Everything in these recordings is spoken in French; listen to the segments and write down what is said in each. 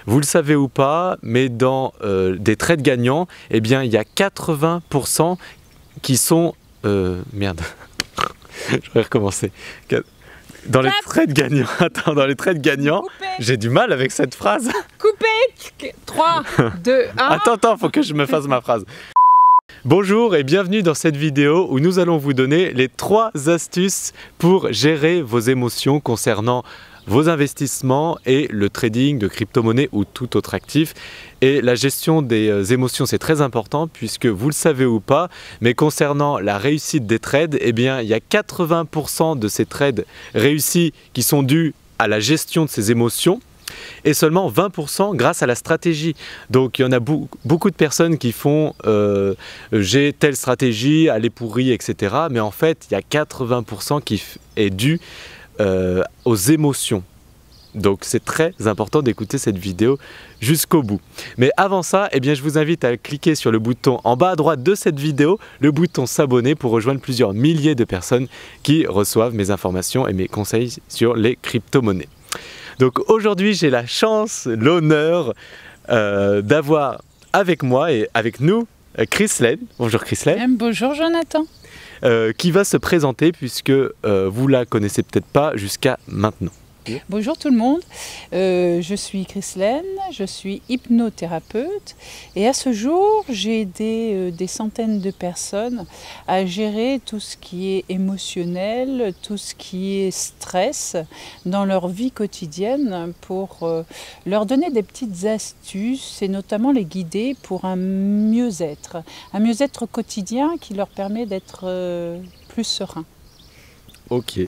Vous le savez ou pas, mais dans des trades gagnants, eh bien, il y a 80% qui sont... merde, je vais recommencer. Dans les trades gagnants, attends, dans les trades gagnants, j'ai du mal avec cette phrase. Coupé. 3, 2, 1. Attends, faut que je me fasse ma phrase. Bonjour et bienvenue dans cette vidéo où nous allons vous donner les 3 astuces pour gérer vos émotions concernant vos investissements et le trading de crypto-monnaie ou tout autre actif. Et la gestion des émotions, c'est très important puisque vous le savez ou pas, mais concernant la réussite des trades, eh bien, il y a 80% de ces trades réussis qui sont dus à la gestion de ces émotions et seulement 20% grâce à la stratégie. Donc il y en a beaucoup de personnes qui font j'ai telle stratégie, elle est pourrie, etc. Mais en fait, il y a 80% qui est dû aux émotions. Donc c'est très important d'écouter cette vidéo jusqu'au bout. Mais avant ça, eh bien, je vous invite à cliquer sur le bouton en bas à droite de cette vidéo, le bouton s'abonner pour rejoindre plusieurs milliers de personnes qui reçoivent mes informations et mes conseils sur les crypto-monnaies. Donc aujourd'hui, j'ai la chance, l'honneur d'avoir avec moi et avec nous Chrislène. Bonjour Chrislène. Bonjour Jonathan. Qui va se présenter puisque vous la connaissez peut-être pas jusqu'à maintenant. Bonjour tout le monde, je suis Chrislène, je suis hypnothérapeute et à ce jour j'ai aidé des centaines de personnes à gérer tout ce qui est émotionnel, tout ce qui est stress dans leur vie quotidienne pour leur donner des petites astuces et notamment les guider pour un mieux-être quotidien qui leur permet d'être plus serein. Ok.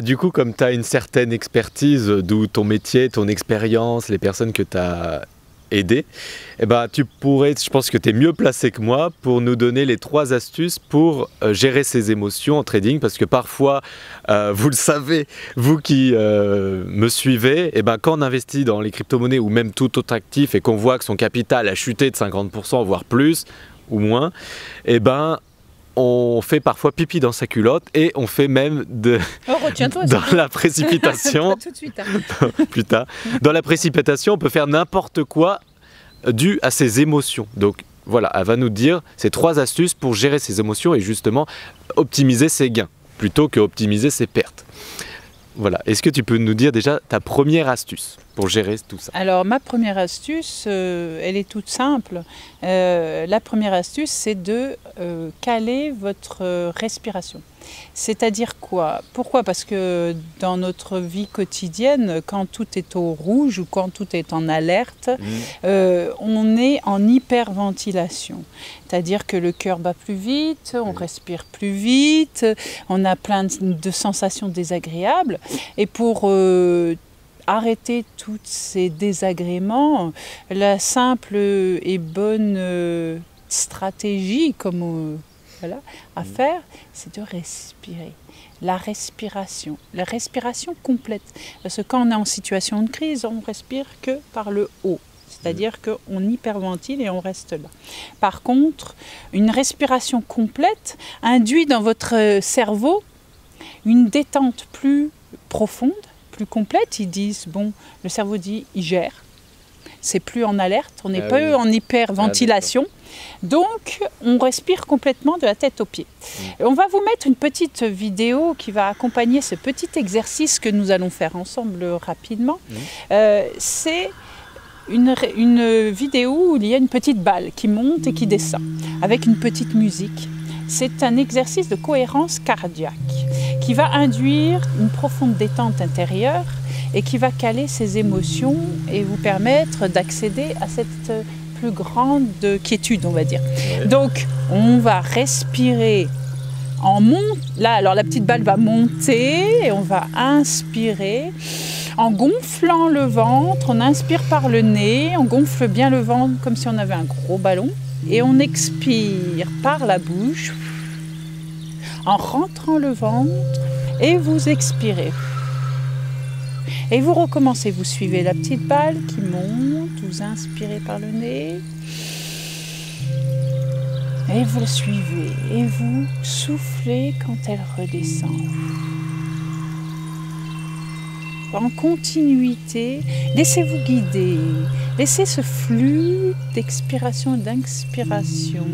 Du coup, comme tu as une certaine expertise, d'où ton métier, ton expérience, les personnes que tu as aidées, tu pourrais, je pense que tu es mieux placé que moi pour nous donner les 3 astuces pour gérer ses émotions en trading, parce que parfois, vous le savez, vous qui me suivez, quand on investit dans les crypto-monnaies ou même tout autre actif et qu'on voit que son capital a chuté de 50%, voire plus ou moins, on fait parfois pipi dans sa culotte et on fait même dans la précipitation. Tout de suite, hein. Plus tard. Dans la précipitation, on peut faire n'importe quoi dû à ses émotions. Donc voilà, elle va nous dire ces 3 astuces pour gérer ses émotions et justement optimiser ses gains plutôt que optimiser ses pertes. Voilà. Est-ce que tu peux nous dire déjà ta première astuce pour gérer tout ça? Alors ma première astuce, elle est toute simple. La première astuce, c'est de caler votre respiration. C'est-à-dire quoi? Pourquoi? Parce que dans notre vie quotidienne, quand tout est au rouge ou quand tout est en alerte, on est en hyperventilation. C'est-à-dire que le cœur bat plus vite, on respire plus vite, on a plein de sensations désagréables. Et pour arrêter tous ces désagréments, la simple et bonne stratégie à faire, c'est de respirer. La respiration complète. Parce que quand on est en situation de crise, on ne respire que par le haut. C'est-à-dire qu'on hyperventile et on reste là. Par contre, une respiration complète induit dans votre cerveau une détente plus profonde, plus complète. Ils disent, le cerveau dit, il gère. C'est plus en alerte, on n'est pas en hyperventilation. Donc, on respire complètement de la tête aux pieds. Et on va vous mettre une petite vidéo qui va accompagner ce petit exercice que nous allons faire ensemble rapidement. C'est une vidéo où il y a une petite balle qui monte et qui descend, avec une petite musique. C'est un exercice de cohérence cardiaque qui va induire une profonde détente intérieure et qui va caler ses émotions et vous permettre d'accéder à cette plus grande quiétude, on va dire. Donc, on va respirer en montant. Là, alors la petite balle va monter et on va inspirer en gonflant le ventre. On inspire par le nez, on gonfle bien le ventre comme si on avait un gros ballon et on expire par la bouche en rentrant le ventre et vous expirez. Et vous recommencez, vous suivez la petite balle qui monte, vous inspirez par le nez. Et vous le suivez, et vous soufflez quand elle redescend. en continuité. Laissez-vous guider. Laissez ce flux d'expiration et d'inspiration.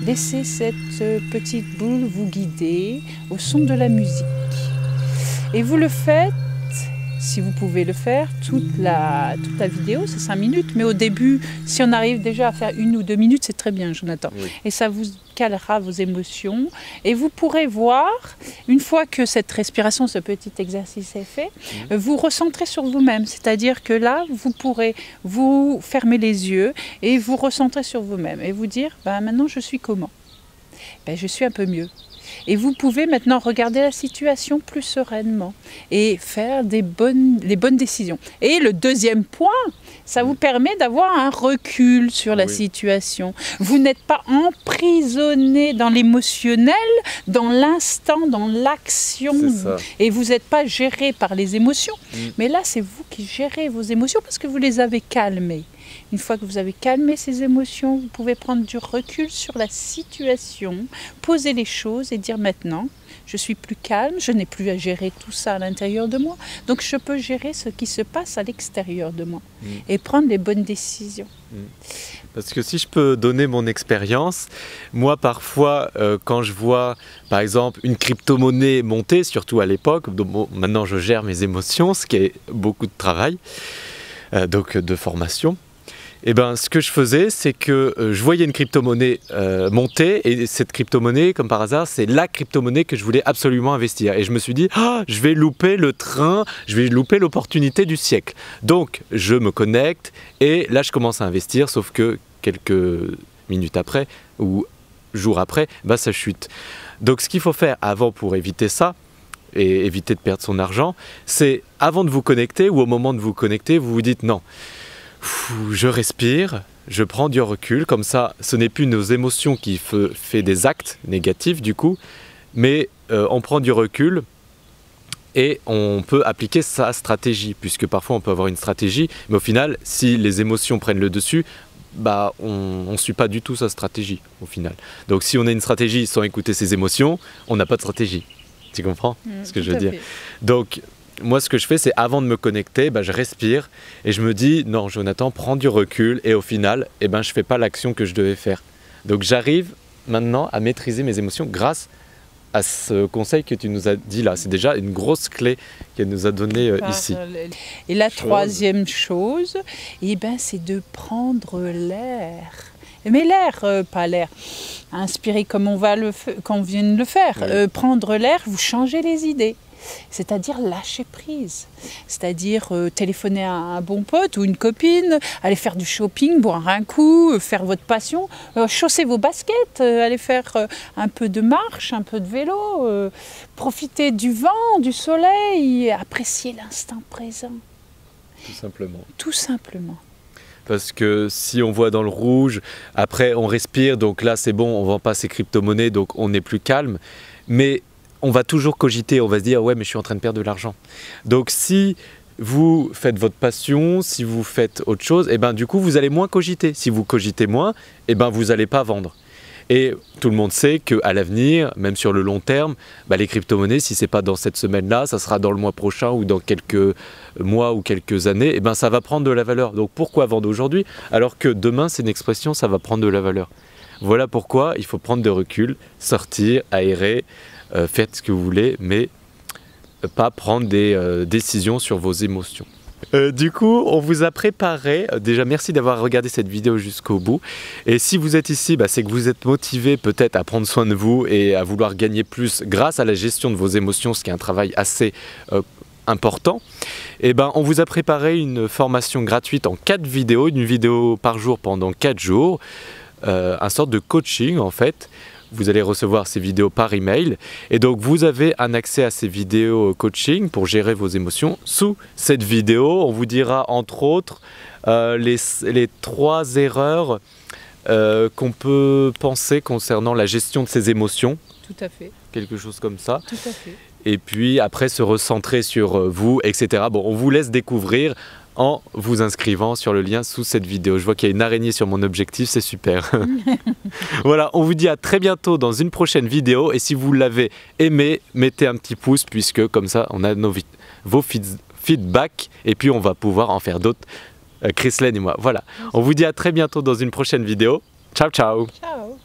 Laissez cette petite boule vous guider au son de la musique. Et vous le faites, si vous pouvez le faire, toute la vidéo, c'est 5 minutes. Mais au début, si on arrive déjà à faire 1 ou 2 minutes, c'est très bien, Jonathan. Oui. Et ça vous calera vos émotions. Et vous pourrez voir, une fois que cette respiration, ce petit exercice est fait, vous recentrer sur vous-même. C'est-à-dire que là, vous pourrez vous fermer les yeux et vous recentrer sur vous-même. Et vous dire, maintenant, je suis comment? Je suis un peu mieux. Et vous pouvez maintenant regarder la situation plus sereinement et faire les bonnes décisions. Et le deuxième point, ça vous permet d'avoir un recul sur la situation. Vous n'êtes pas emprisonné dans l'émotionnel, dans l'instant, dans l'action. Et vous n'êtes pas géré par les émotions. Mais là, c'est vous qui gérez vos émotions parce que vous les avez calmées. Une fois que vous avez calmé ces émotions, vous pouvez prendre du recul sur la situation, poser les choses et dire maintenant, je suis plus calme, je n'ai plus à gérer tout ça à l'intérieur de moi. Donc je peux gérer ce qui se passe à l'extérieur de moi et prendre les bonnes décisions. Parce que si je peux donner mon expérience, moi parfois quand je vois par exemple une crypto-monnaie monter, surtout à l'époque, maintenant je gère mes émotions, ce qui est beaucoup de travail, donc de formation. Et ce que je faisais, c'est que je voyais une crypto-monnaie monter et cette crypto-monnaie, comme par hasard, c'est la crypto-monnaie que je voulais absolument investir. Et je me suis dit, je vais louper le train, je vais louper l'opportunité du siècle. Donc, je me connecte et là, je commence à investir, sauf que quelques minutes après ou jours après, ça chute. Donc, ce qu'il faut faire avant pour éviter ça, et éviter de perdre son argent, c'est avant de vous connecter ou au moment de vous connecter, vous vous dites non. Je respire, je prends du recul, comme ça ce n'est plus nos émotions qui fait des actes négatifs du coup, mais on prend du recul et on peut appliquer sa stratégie, puisque parfois on peut avoir une stratégie, mais au final si les émotions prennent le dessus, on ne suit pas du tout sa stratégie au final. Donc si on a une stratégie sans écouter ses émotions, on n'a pas de stratégie. Tu comprends ce que je veux dire? Donc moi, ce que je fais, c'est avant de me connecter, je respire et je me dis « Non, Jonathan, prends du recul » et au final, je ne fais pas l'action que je devais faire. Donc j'arrive maintenant à maîtriser mes émotions grâce à ce conseil que tu nous as dit là. C'est déjà une grosse clé qu'elle nous a donnée ici. Et la troisième chose, c'est de prendre l'air. Mais l'air, pas l'air inspiré comme on vient de le faire. Prendre l'air, vous changez les idées. C'est-à-dire lâcher prise, c'est-à-dire téléphoner à un bon pote ou une copine, aller faire du shopping, boire un coup, faire votre passion, chausser vos baskets, aller faire un peu de marche, un peu de vélo, profiter du vent, du soleil, apprécier l'instant présent. Tout simplement. Tout simplement. Parce que si on voit dans le rouge, après on respire, donc là c'est bon, on ne vend pas ces crypto-monnaies, donc on est plus calme. Mais on va toujours cogiter, on va se dire « ouais mais je suis en train de perdre de l'argent ». Donc si vous faites votre passion, si vous faites autre chose, du coup vous allez moins cogiter. Si vous cogitez moins, vous n'allez pas vendre. Et tout le monde sait qu'à l'avenir, même sur le long terme, les crypto-monnaies, si ce n'est pas dans cette semaine-là, ça sera dans le mois prochain ou dans quelques mois ou quelques années, ça va prendre de la valeur. Donc pourquoi vendre aujourd'hui alors que demain, c'est une expression, ça va prendre de la valeur. Voilà pourquoi il faut prendre de recul, sortir, aérer, faites ce que vous voulez, mais pas prendre des décisions sur vos émotions. Du coup, on vous a préparé, déjà merci d'avoir regardé cette vidéo jusqu'au bout, et si vous êtes ici, c'est que vous êtes motivé peut-être à prendre soin de vous et à vouloir gagner plus grâce à la gestion de vos émotions, ce qui est un travail assez important. On vous a préparé une formation gratuite en 4 vidéos, une vidéo par jour pendant 4 jours, un sorte de coaching en fait. Vous allez recevoir ces vidéos par email et donc vous avez un accès à ces vidéos coaching pour gérer vos émotions. Sous cette vidéo, on vous dira entre autres les 3 erreurs qu'on peut penser concernant la gestion de ses émotions. Tout à fait. Quelque chose comme ça. Tout à fait. Et puis après se recentrer sur vous, etc. Bon, on vous laisse découvrir en vous inscrivant sur le lien sous cette vidéo. Je vois qu'il y a une araignée sur mon objectif, c'est super. Voilà, on vous dit à très bientôt dans une prochaine vidéo. Et si vous l'avez aimé, mettez un petit pouce puisque comme ça, on a vos feedback et puis on va pouvoir en faire d'autres, Chrislène et moi. Voilà, on vous dit à très bientôt dans une prochaine vidéo. Ciao ciao. Ciao.